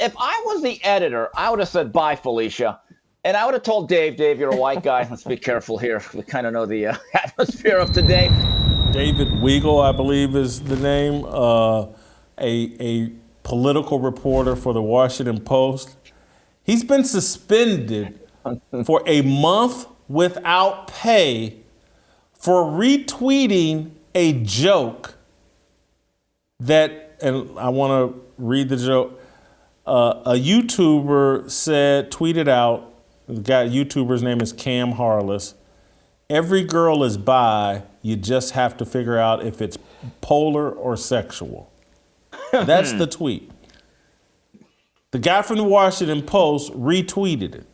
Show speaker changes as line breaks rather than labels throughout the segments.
if I was the editor, I would have said, bye, Felicia. And I would have told Dave, you're a white guy. Let's be careful here. We kind of know the atmosphere of today.
David Weigel, I believe is the name, a political reporter for the Washington Post. He's been suspended for a month without pay for retweeting a joke that, and I want to read the joke. A YouTuber tweeted out, the YouTuber's name is Cam Harless. Every girl is bi, you just have to figure out if it's polar or sexual. That's the tweet. The guy from the Washington Post retweeted it.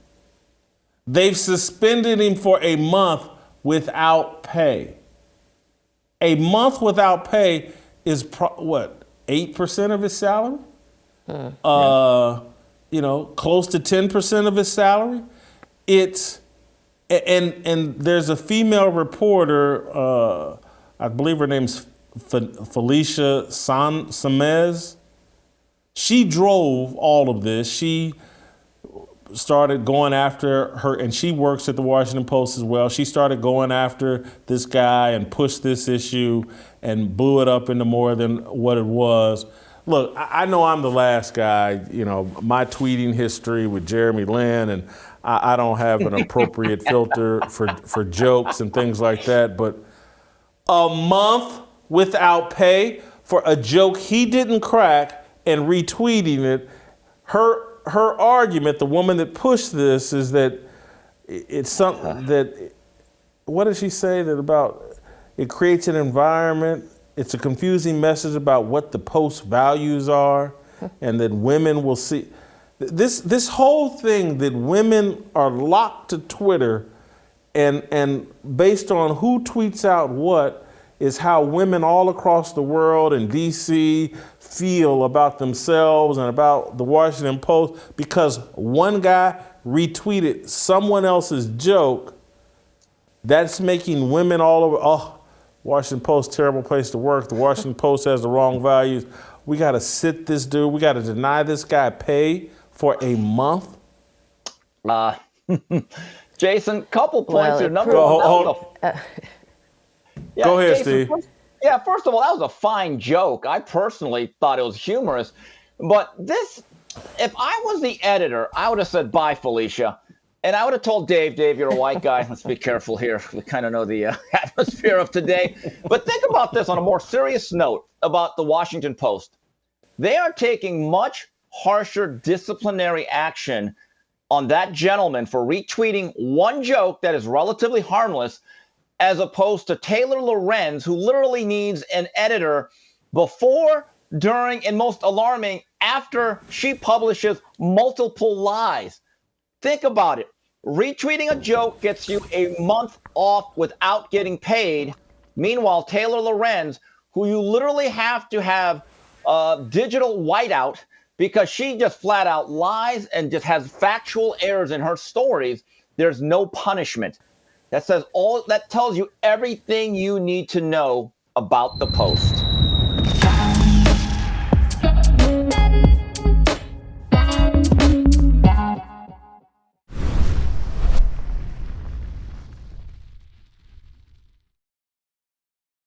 They've suspended him for a month without pay. A month without pay is 8% of his salary? Close to 10% of his salary. And there's a female reporter, I believe her name's Felicia Samez. She drove all of this. She started going after her, and she works at the Washington Post as well. She started going after this guy and pushed this issue and blew it up into more than what it was. Look, I know I'm the last guy, my tweeting history with Jeremy Lin, and I don't have an appropriate filter for jokes and things like that, but a month without pay for a joke he didn't crack and retweeting it. Her argument, the woman that pushed this, is that it's something that, what did she say that about it creates an environment? It's a confusing message about what the Post values are, and that women will see. This whole thing that women are locked to Twitter, and based on who tweets out what, is how women all across the world in D.C. feel about themselves and about the Washington Post, because one guy retweeted someone else's joke. That's making women all over, Washington Post, terrible place to work. The Washington Post has the wrong values. We got to sit this dude. We got to deny this guy pay for a month.
Jason, couple points here. Number one,
go ahead,
Jason,
Steve.
First of all, that was a fine joke. I personally thought it was humorous. But this, if I was the editor, I would have said, bye, Felicia. And I would have told Dave, you're a white guy. Let's be careful here. We kind of know the atmosphere of today. But think about this on a more serious note about the Washington Post. They are taking much harsher disciplinary action on that gentleman for retweeting one joke that is relatively harmless, as opposed to Taylor Lorenz, who literally needs an editor before, during, and most alarming, after she publishes multiple lies. Think about it. Retweeting a joke gets you a month off without getting paid. Meanwhile, Taylor Lorenz, who you literally have to have digital whiteout because she just flat out lies and just has factual errors in her stories, there's no punishment. That tells you everything you need to know about the Post.